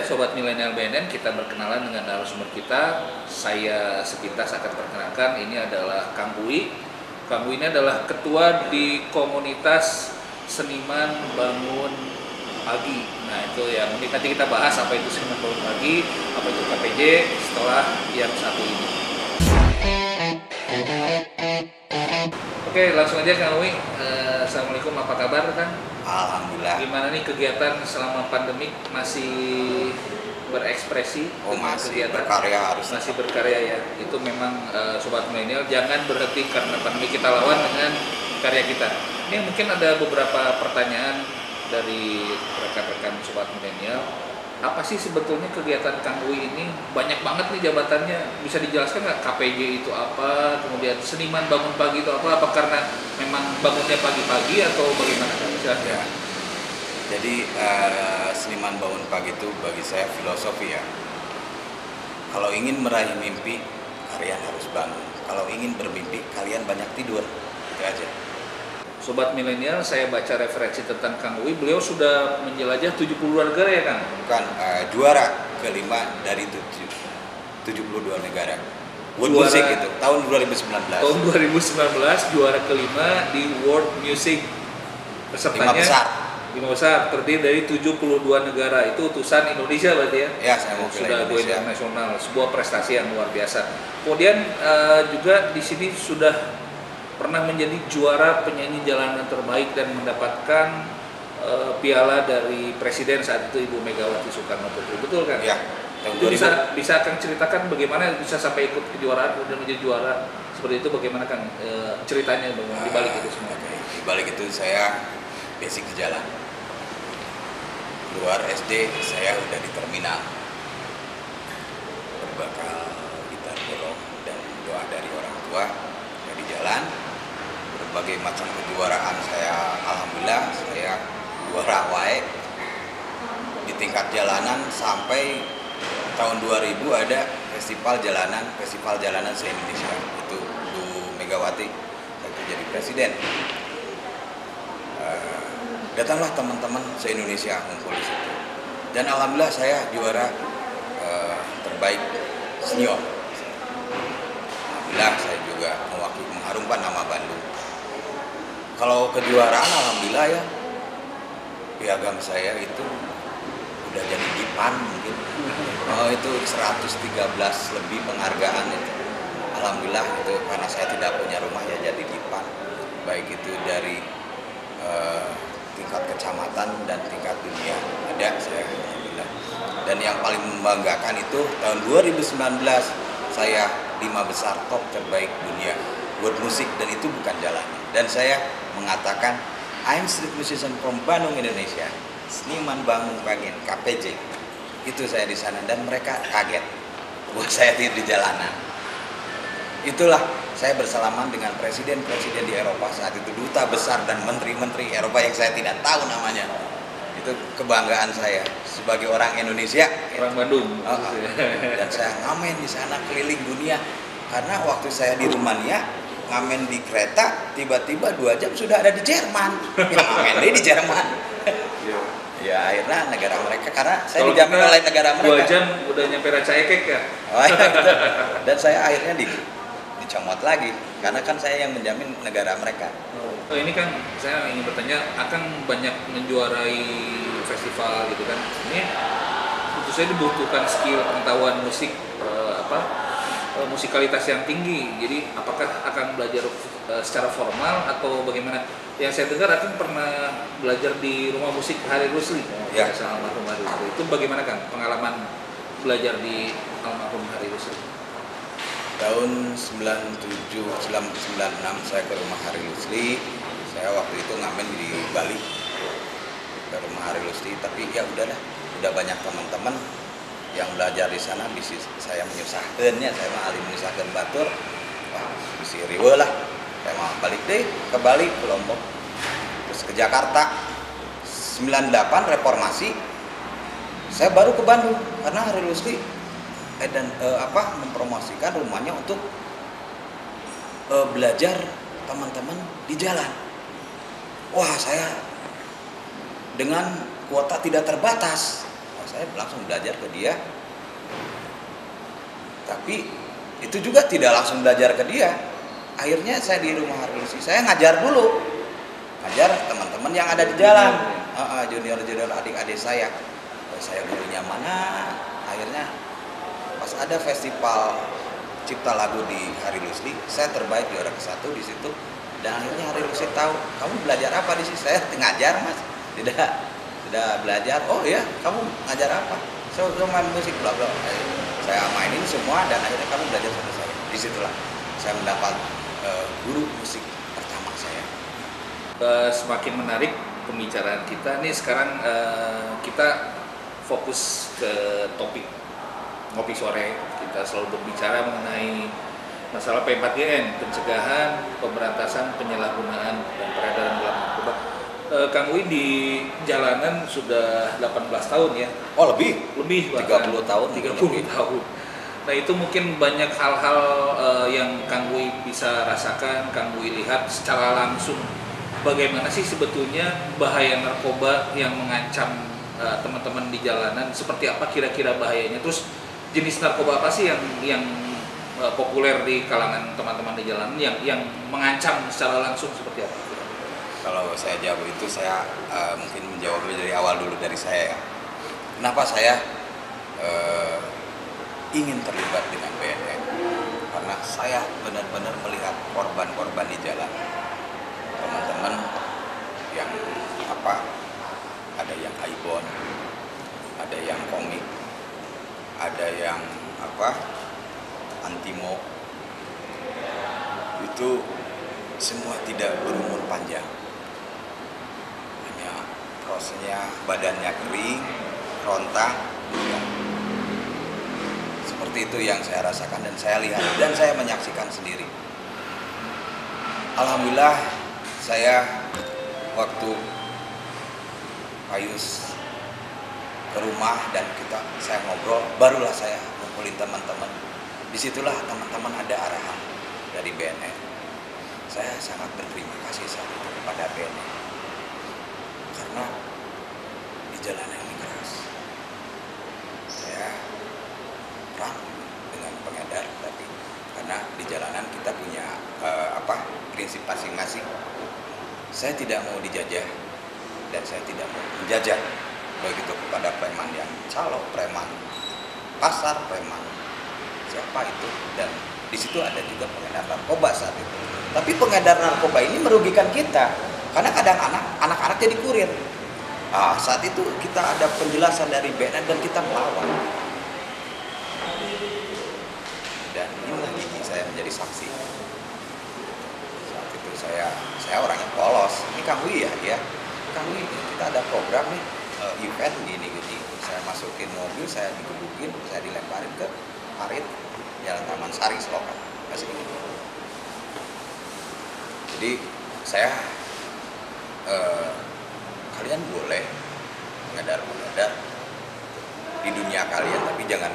Sobat Milenial BNN, kita berkenalan dengan narasumber kita. Saya sepintas akan perkenalkan, ini adalah Kang Uwi. Kang Uwi ini adalah ketua di komunitas Seniman Bangun Pagi. Nah itu yang nanti kita bahas apa itu Seniman Bangun Pagi, apa itu KPJ setelah yang satu ini. Oke, langsung aja Kang Uwi. Assalamualaikum, apa kabar Kang? Alhamdulillah. Gimana nih kegiatan selama pandemik, masih berekspresi? Masih kegiatan? berkarya harus. Masih berkarya ya. Itu memang Sobat Milenial jangan berhenti karena pandemi, kita lawan dengan karya kita. Ini mungkin ada beberapa pertanyaan dari rekan-rekan Sobat Milenial. Apa sih sebetulnya kegiatan Kang Uwi ini? Banyak banget nih jabatannya. Bisa dijelaskan nggak KPJ itu apa? Kemudian Seniman Bangun Pagi itu apa? Apa karena memang bangunnya pagi-pagi atau bagaimana Kang? Ya. Jadi Seniman Bangun Pagi itu bagi saya filosofi ya. Kalau ingin meraih mimpi, kalian harus bangun. Kalau ingin bermimpi, kalian banyak tidur. Itu aja. Sobat Milenial, saya baca referensi tentang Kang Uwi, beliau sudah menjelajah 72 negara ya Kang? Bukan, juara kelima dari 72 negara. World Music itu, tahun 2019. Tahun 2019, juara kelima di World Music. Pesertanya 5 besar, terdiri dari 72 negara. Itu utusan Indonesia berarti ya? Ya, saya mau Sudah go Indonesia. internasional, sebuah prestasi yang luar biasa. Kemudian juga di sini sudah pernah menjadi juara penyanyi jalanan terbaik dan mendapatkan piala dari Presiden saat itu Ibu Megawati Soekarno Putri. Betul kan? Ya. Itu bisa akan ceritakan bagaimana bisa sampai ikut kejuaraan kemudian menjadi juara seperti itu, bagaimana kan ceritanya di balik itu semua? Di balik itu saya basic ke jalan. Keluar SD saya udah di terminal. Berbekal gitar bolong dan doa dari orang tua, saya di jalan. Berbagai macam kejuaraan saya, alhamdulillah saya juara wae di tingkat jalanan. Sampai tahun 2000 ada festival jalanan se-Indonesia, itu Bu Megawati waktu jadi presiden. Datanglah teman-teman se-Indonesia ngumpul di situ, dan alhamdulillah saya juara terbaik senior. Alhamdulillah saya juga mewakili mengharumkan nama Bandung. Kalau kejuaraan alhamdulillah ya, piagam saya itu udah jadi dipan mungkin. Itu 113 lebih penghargaan itu. Alhamdulillah itu, karena saya tidak punya rumah ya jadi dipan. Baik itu dari tingkat kecamatan dan tingkat dunia ada saya, alhamdulillah. Dan yang paling membanggakan itu tahun 2019 saya 5 besar top terbaik dunia World Music, dan itu bukan jalanan. Dan saya mengatakan I'm street musician from Bandung, Indonesia, Seniman Bangun Pagi KPJ. Itu saya di sana dan mereka kaget buat saya di jalanan. Itulah saya bersalaman dengan presiden-presiden di Eropa saat itu, duta besar dan menteri-menteri Eropa yang saya tidak tahu namanya. Itu kebanggaan saya sebagai orang Indonesia, orang Bandung. Dan saya ngamen di sana keliling dunia, karena waktu saya di Rumania ngamen di kereta, tiba-tiba 2 jam sudah ada di Jerman. Ya ngamen di Jerman. Ya akhirnya negara mereka, karena saya dijamin oleh negara mereka. 2 jam udah nyampe Rancaikek ya. Oh, ya gitu. Dan saya akhirnya dicomot lagi, karena kan saya yang menjamin negara mereka. Oh, ini kan saya ingin bertanya, akan banyak menjuarai festival gitu kan. Ini tentu saja dibutuhkan skill, pengetahuan musik, musikalitas yang tinggi. Jadi apakah akan belajar secara formal atau bagaimana? Yang saya dengar akan pernah belajar di rumah musik Hari Rusli, ya, sama almarhum Hari Rusli. Itu bagaimana kan pengalaman belajar di almarhum Hari Rusli? Tahun 96 saya ke rumah Hari Rusli. Saya waktu itu ngamen di Bali ke rumah Hari Rusli, tapi ya udahlah, udah banyak teman-teman yang belajar di sana. Bisnis saya menyusahkannya, saya mah ahli menyusahkan batur. Wah, bisi riwe lah. Saya mau balik deh ke Bali, ke Lombok, terus ke Jakarta. 98 reformasi, saya baru ke Bandung karena Hari Rusli mempromosikan rumahnya untuk belajar teman-teman di jalan. Wah, saya dengan kuota tidak terbatas, saya langsung belajar ke dia. Tapi itu juga tidak langsung belajar ke dia. Akhirnya saya di rumah Harilsi, saya ngajar dulu, ngajar teman-teman yang ada di jalan, junior adik-adik saya. Saya gurunya mana? Akhirnya pas ada festival cipta lagu di Harilsi, saya terbaik juara ke-1 di situ. Dan akhirnya Harilsi tahu, kamu belajar apa di sini? Saya ngajar mas, tidak belajar. Oh ya, kamu ngajar apa? Saya main musik, bla bla. Saya mainin semua dan akhirnya kamu belajar sama saya. Disitulah saya mendapat guru musik pertama saya. Semakin menarik pembicaraan kita. Nih sekarang kita fokus ke topik ngopi sore. Kita selalu berbicara mengenai masalah P4GN, pencegahan, pemberantasan, penyalahgunaan dan peredaran gelap narkoba. Kang Uy di jalanan sudah 18 tahun ya. Oh lebih bahkan 30 tahun. 30 tahun. Nah itu mungkin banyak hal-hal yang Kang Uy bisa rasakan, Kang Uy lihat secara langsung. Bagaimana sih sebetulnya bahaya narkoba yang mengancam teman-teman di jalanan? Seperti apa kira-kira bahayanya? Terus jenis narkoba apa sih yang populer di kalangan teman-teman di jalanan yang mengancam secara langsung seperti apa? Kalau saya jawab itu saya mungkin menjawabnya dari awal dulu dari saya ya. Kenapa saya ingin terlibat dengan BNN? Karena saya benar-benar melihat korban-korban di jalan. Teman-teman yang ada yang Aibon, ada yang komik, ada yang Antimo, itu semua tidak berumur panjang. Prosesnya badannya kering, rontang, ya. Seperti itu yang saya rasakan dan saya lihat dan saya menyaksikan sendiri. Alhamdulillah saya waktu Payus ke rumah dan saya ngobrol, barulah saya ngumpulin teman-teman. Disitulah teman-teman ada arahan dari BNN. Saya sangat berterima kasih saat itu kepada BNN. Karena di jalanan ini keras. Saya perang dengan pengedar, tapi karena di jalanan kita punya prinsip masing-masing. Saya tidak mau dijajah dan saya tidak mau menjajah, baik itu kepada preman yang calo, preman pasar, preman siapa itu, dan di situ ada juga pengedar narkoba saat itu. Tapi pengedar narkoba ini merugikan kita. Karena kadang anak-anak jadi kurir. Saat itu kita ada penjelasan dari BNN dan kita melawan. Dan inilah gigi saya menjadi saksi. Saat itu saya orangnya polos. Ini Kang Uy ya. Kang Uy, kita ada program nih, event gini. Saya masukin mobil, saya digebukin, saya dilemparin ke parit Jalan Taman Sari Selokan. Masih gitu. Jadi saya kalian boleh mengedar di dunia kalian, tapi jangan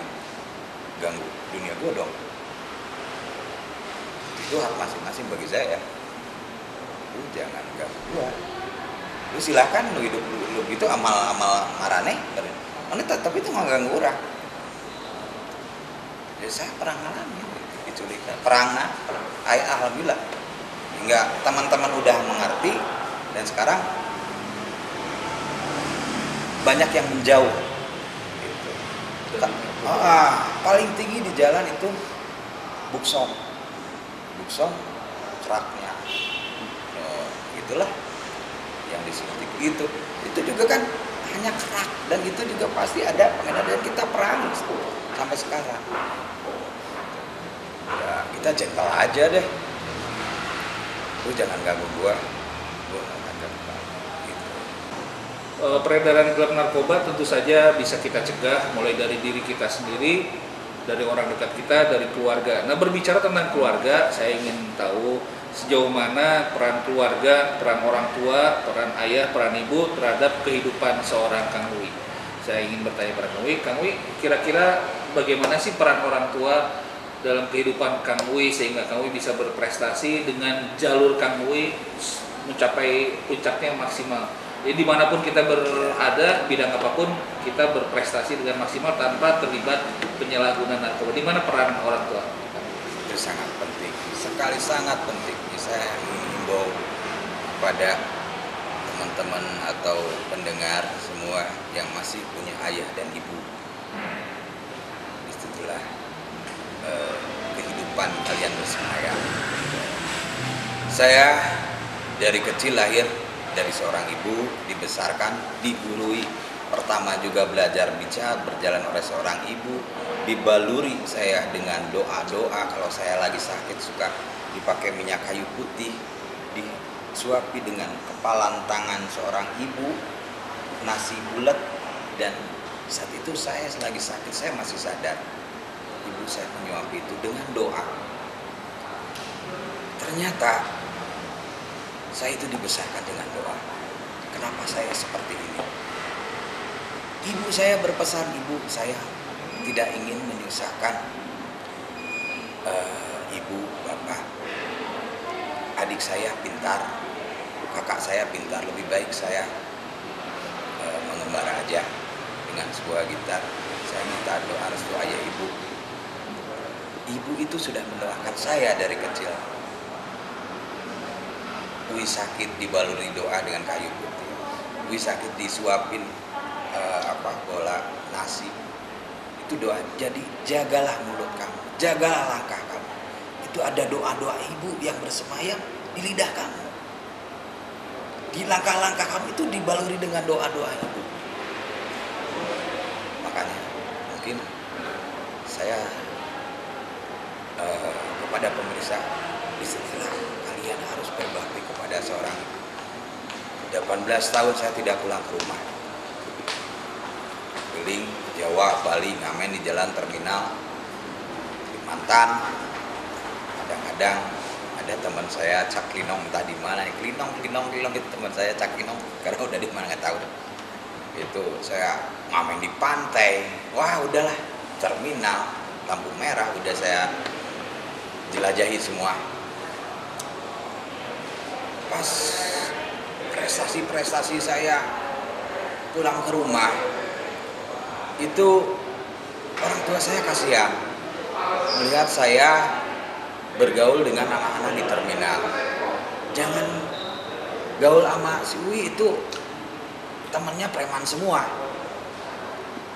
ganggu dunia gue dong. Itu hak masing-masing bagi saya. Lu jangan ganggu gue. Lu silahkan lu hidup lu gitu amal marane. Tapi itu nggak ganggu orang. Jadi saya pernah ngalamin diculik, alhamdulillah. Hingga teman-teman udah mengerti. Dan sekarang banyak yang menjauh. Gitu. Paling tinggi di jalan itu bukson, ceraknya, itulah yang disuntik gitu. Itu juga kan hanya kerak dan itu juga pasti ada pengedar dan kita perang sampai sekarang. Ya kita gentle aja deh. Lu jangan ganggu gua. Peredaran gelap narkoba tentu saja bisa kita cegah mulai dari diri kita sendiri, dari orang dekat kita, dari keluarga. Nah, berbicara tentang keluarga, saya ingin tahu sejauh mana peran keluarga, peran orang tua, peran ayah, peran ibu terhadap kehidupan seorang Kang Uy. Saya ingin bertanya pada Kang Uy, kira-kira bagaimana sih peran orang tua dalam kehidupan Kang Uy sehingga Kang Uy bisa berprestasi dengan jalur Kang Uy mencapai puncaknya maksimal. Jadi dimanapun kita berada, bidang apapun, kita berprestasi dengan maksimal tanpa terlibat penyalahgunaan narkoba. Di mana peran orang tua? Itu sangat penting, sekali sangat penting. Saya mengimbau kepada teman-teman atau pendengar semua yang masih punya ayah dan ibu. Disitulah kehidupan kalian bersemayam. Saya dari kecil lahir dari seorang ibu, dibesarkan, digurui. Pertama juga belajar bicara berjalan oleh seorang ibu, dibaluri saya dengan doa-doa. Kalau saya lagi sakit suka dipakai minyak kayu putih, disuapi dengan kepalan tangan seorang ibu, nasi bulat. Dan saat itu saya lagi sakit, saya masih sadar. Ibu saya menyuapi itu dengan doa. Ternyata saya itu dibesarkan dengan doa. Kenapa saya seperti ini? Ibu saya berpesan, ibu saya tidak ingin menyusahkan ibu, bapak. Adik saya pintar, kakak saya pintar, lebih baik saya mengembara aja dengan sebuah gitar. Saya minta doa restu ayah ibu. Ibu itu sudah mendoakan saya dari kecil. Wi sakit dibaluri doa dengan kayu putih. Wi sakit disuapin bola nasi. Itu doa. Jadi jagalah mulut kamu, jagalah langkah kamu. Itu ada doa-doa ibu yang bersemayam di lidah kamu. Di langkah-langkah kamu itu dibaluri dengan doa-doa ibu. Makanya mungkin saya kepada pemirsa, disitulah kalian harus berbakti kepada seorang. 18 tahun saya tidak pulang ke rumah, keliling Jawa, Bali, ngamen di jalan terminal, di Mantan. Kadang-kadang ada teman saya Cak Linong, entah di mana, Linong itu teman saya Cak Linong, karena udah di mana nggak tahu. Itu saya ngamen di pantai, wah udahlah, terminal, lampu merah udah saya jelajahi semua. Pas prestasi saya pulang ke rumah, itu orang tua saya kasihan melihat saya bergaul dengan anak-anak di terminal. Jangan gaul sama si Wi, itu temannya preman semua.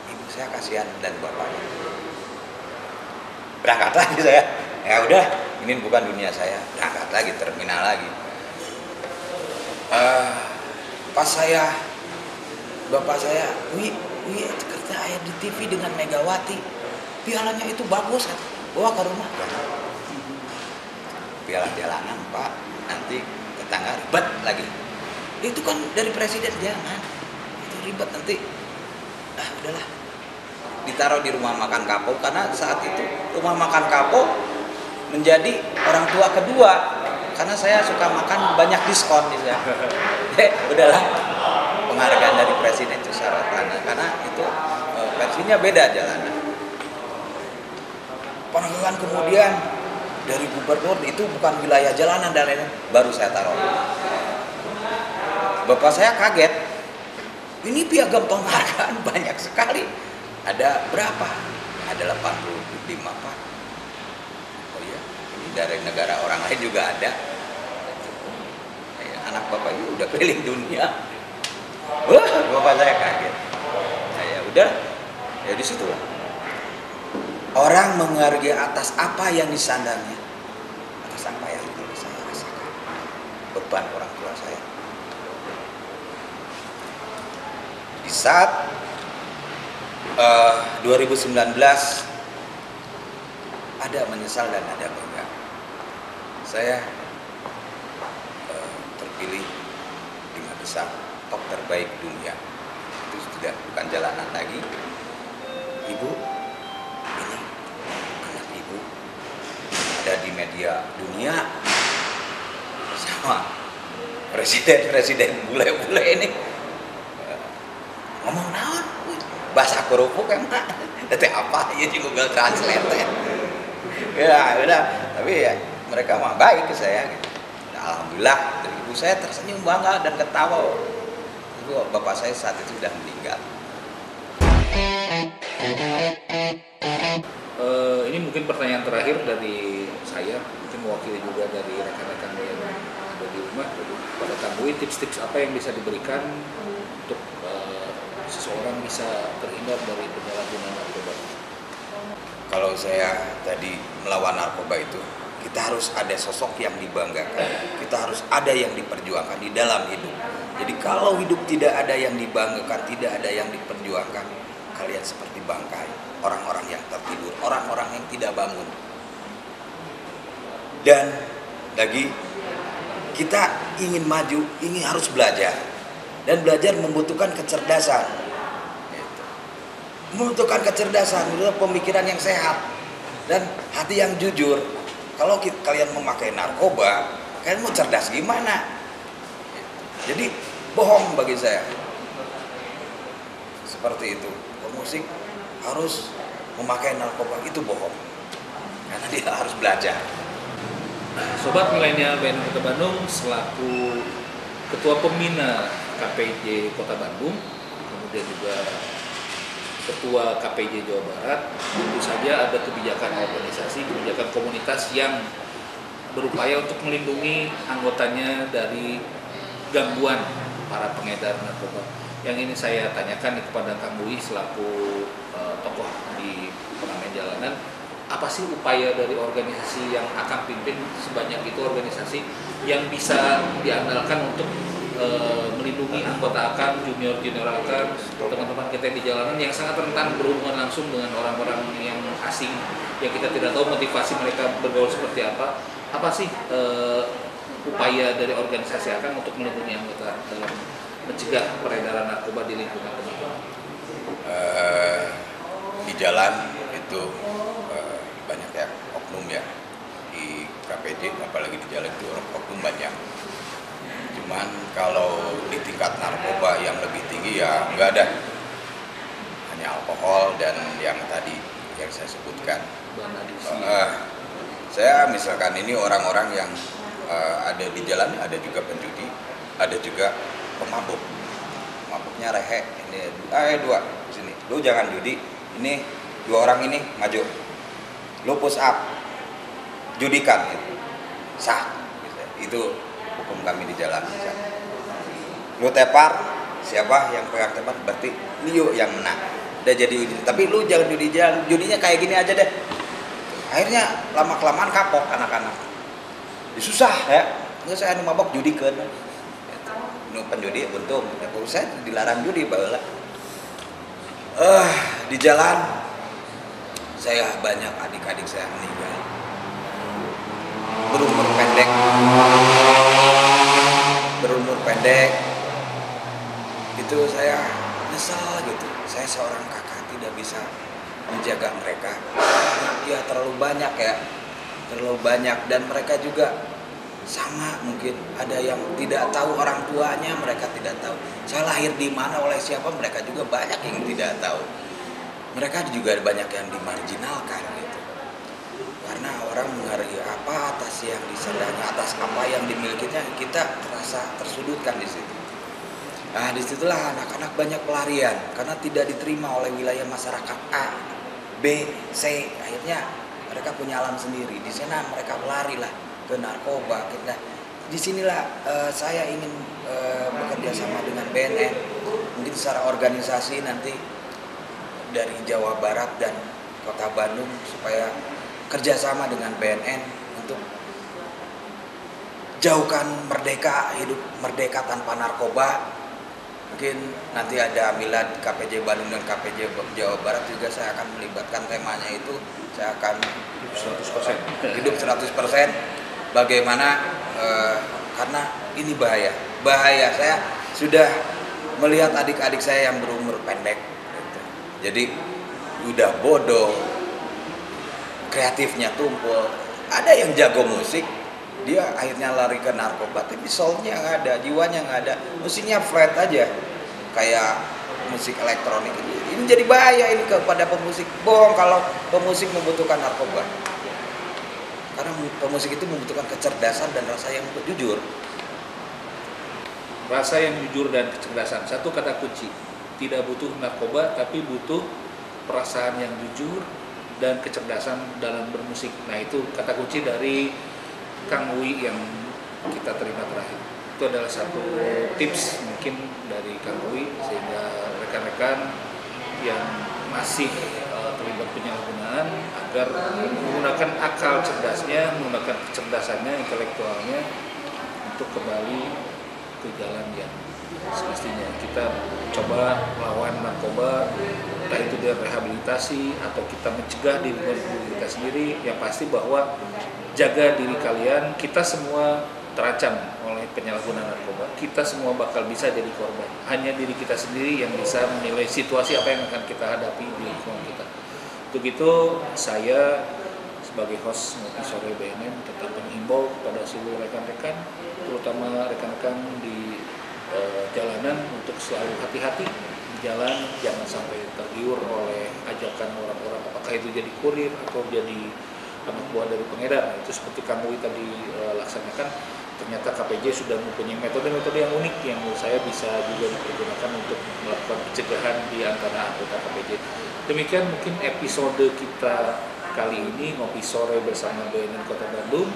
Ibu saya kasihan dan bapaknya. Berangkat lagi saya. Ya udah, ini bukan dunia saya. Berangkat lagi, terminal lagi. Pas bapak saya, Wi kerja ayah di TV dengan Megawati, pialanya itu bagus, bawa ke rumah. Piala jalanan pak, nanti tetangga ribet lagi. Itu kan dari presiden, jangan, itu ribet nanti. Udahlah, ditaruh di rumah makan Kapo, karena saat itu rumah makan Kapo menjadi orang tua kedua, karena saya suka makan banyak diskon gitu ya. Udahlah, penghargaan dari presiden itu syaratan, karena itu versinya beda jalanan. Penghargaan kemudian dari gubernur, itu bukan wilayah jalanan dan lain-lain, baru saya taruh. Bapak saya kaget, ini piagam penghargaan banyak sekali. Ada berapa? Ada 85 pak. Oh iya, ini dari negara orang lain juga ada. Anak bapak ini udah keliling dunia. Wah, bapak saya kaget. Ya udah, ya di situ. Orang menghargai atas apa yang disandarnya, atas apa yang saya rasakan, beban orang tua saya. Di saat 2019 ada menyesal dan ada bangga. Saya terpilih 5 besar top terbaik dunia. Itu sudah bukan jalanan lagi. Ibu, ini anak ibu ada di media dunia sama presiden bule-bule ini. Ngomong naon? Bahasa kerupuk emang. Itu apa? Ya di Google Translate. Ya udah, tapi ya mereka mah baik ke saya gitu. Alhamdulillah, dari ibu saya tersenyum bangga dan ketawa. itu bapak saya saat itu sudah meninggal. Ini mungkin pertanyaan terakhir dari saya, mungkin mewakili juga dari rekan-rekan yang ada di rumah. Pada Kang Bui, tips-tips apa yang bisa diberikan untuk seseorang bisa terhindar dari penyalahgunaan narkoba? Kalau saya tadi melawan narkoba itu, kita harus ada sosok yang dibanggakan, kita harus ada yang diperjuangkan di dalam hidup. Jadi kalau hidup tidak ada yang dibanggakan, tidak ada yang diperjuangkan, kalian seperti bangkai, orang-orang yang tertidur, orang-orang yang tidak bangun. Dan lagi, kita ingin maju, ini harus belajar. Dan belajar membutuhkan kecerdasan. Membutuhkan kecerdasan, pemikiran yang sehat, dan hati yang jujur. Kalau kalian memakai narkoba, kalian mau cerdas gimana? Jadi bohong bagi saya. Seperti itu. Pemusik harus memakai narkoba, itu bohong. Karena dia harus belajar. Sobat Milenial BNN Kota Bandung selaku Ketua Pembina KPJ Kota Bandung, kemudian juga Ketua KPJ Jawa Barat, tentu saja ada kebijakan organisasi, kebijakan komunitas yang berupaya untuk melindungi anggotanya dari gangguan para pengedar narkoba. Yang ini saya tanyakan kepada Kang Bui selaku tokoh di pengamen jalanan, apa sih upaya dari organisasi yang Akang pimpin, sebanyak itu organisasi yang bisa diandalkan untuk melindungi anggota Akang, junior-junior Akang, teman-teman kita di jalanan yang sangat rentan berhubungan langsung dengan orang-orang yang asing yang kita tidak tahu motivasi mereka bergaul seperti apa. Apa sih upaya dari organisasi Akang untuk melindungi anggota dalam mencegah peredaran narkoba di lingkungan teman-teman? Di jalan itu banyak ya oknum ya, di KPJ apalagi di jalan itu oknum banyak. Cuman kalau di tingkat narkoba yang lebih tinggi ya nggak ada, hanya alkohol dan yang tadi yang saya sebutkan. Saya misalkan ini orang-orang yang ada di jalan, ada juga penjudi, ada juga pemabuk. Mabuknya rehe, ini dua sini, lu jangan judi, ini dua orang ini maju, lu push up, judikan gitu. Sah gitu. Itu hukum kami di jalan. Lu tepar, siapa yang pegang tepar berarti lu yang menang. Udah jadi judi, tapi lu jangan judi jalan, judinya kayak gini aja deh. Akhirnya lama-kelamaan kapok anak-anak. Susah ya, nggak saya mabok judi kan. Nu penjudi untung, saya dilarang judi baheula. Di jalan saya banyak adik-adik saya meninggal berumur pendek itu saya nyesel gitu. Saya seorang kakak tidak bisa menjaga mereka, ya terlalu banyak dan mereka juga sama, mungkin ada yang tidak tahu orang tuanya, mereka tidak tahu saya lahir di mana, oleh siapa, mereka juga banyak yang tidak tahu. Mereka juga banyak yang dimarginalkan gitu. Karena orang menghargai apa atas yang disadanya, atas apa yang dimilikinya, kita terasa tersudutkan di situ. Nah, disitulah anak-anak banyak pelarian karena tidak diterima oleh wilayah masyarakat A, B, C. Akhirnya mereka punya alam sendiri. Di sana mereka melari lah ke narkoba. Nah, disinilah saya ingin bekerja sama dengan BNN, mungkin secara organisasi nanti dari Jawa Barat dan Kota Bandung supaya kerjasama dengan BNN untuk jauhkan merdeka, hidup merdeka tanpa narkoba. Mungkin nanti ada milad KPJ Bandung dan KPJ Jawa Barat juga saya akan melibatkan temanya itu. Saya akan hidup 100%. Bagaimana karena ini bahaya. Saya sudah melihat adik-adik saya yang berumur pendek. Jadi udah bodoh, kreatifnya tumpul. Ada yang jago musik, dia akhirnya lari ke narkoba, tapi soulnya nggak ada, jiwanya nggak ada, musiknya flat aja, kayak musik elektronik. Ini jadi bahaya ini kepada pemusik. Bohong kalau pemusik membutuhkan narkoba, karena pemusik itu membutuhkan kecerdasan dan rasa yang jujur. rasa yang jujur dan kecerdasan. Satu kata kunci, tidak butuh narkoba tapi butuh perasaan yang jujur dan kecerdasan dalam bermusik. Nah itu kata kunci dari Kang Uwi yang kita terima terakhir. Itu adalah satu tips mungkin dari Kang Uwi sehingga rekan-rekan yang masih terlibat penyalahgunaan agar menggunakan akal cerdasnya, menggunakan kecerdasannya, intelektualnya untuk kembali ke jalan yang semestinya. Kita coba melawan narkoba, entah itu dari rehabilitasi atau kita mencegah diri kita sendiri. Yang pasti bahwa jaga diri kalian, kita semua terancam oleh penyalahgunaan narkoba. Kita semua bakal bisa jadi korban. Hanya diri kita sendiri yang bisa menilai situasi apa yang akan kita hadapi di lingkungan kita. Untuk itu saya sebagai host Ngopi Sore BNN tetap menghimbau kepada seluruh rekan-rekan, terutama rekan-rekan di jalanan untuk selalu hati-hati di jalan, jangan sampai tergiur oleh ajakan orang-orang, apakah itu jadi kurir atau jadi anak buah dari pengedar. Nah, itu seperti Kang Uwi tadi laksanakan, ternyata KPJ sudah mempunyai metode-metode yang unik yang menurut saya bisa juga dipergunakan untuk melakukan pencegahan di antara anggota KPJ. Demikian mungkin episode kita kali ini, Ngopi Sore bersama BNN Kota Bandung.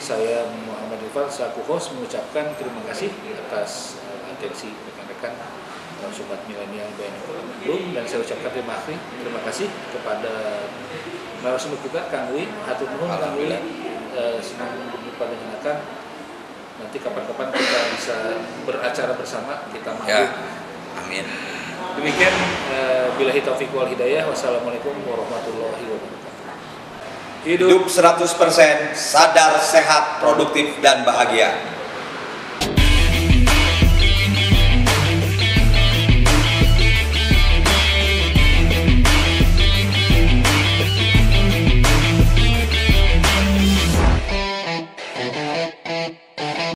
Saya Muhammad Irfan selaku host mengucapkan terima kasih atas atensi rekan-rekan Sobat Milenial BNN Kota Bandung, dan saya ucapkan terima kasih kepada narasumber kita Kang Uwi. Hatur nuhun Kang Uwi, senang berjumpa dengan Akang. Nanti kapan-kapan kita bisa beracara bersama, kita mampu. Ya, amin. Demikian, billahi taufiq wal hidayah. Wassalamualaikum warahmatullahi wabarakatuh. Hidup 100% sadar, sehat, produktif, dan bahagia.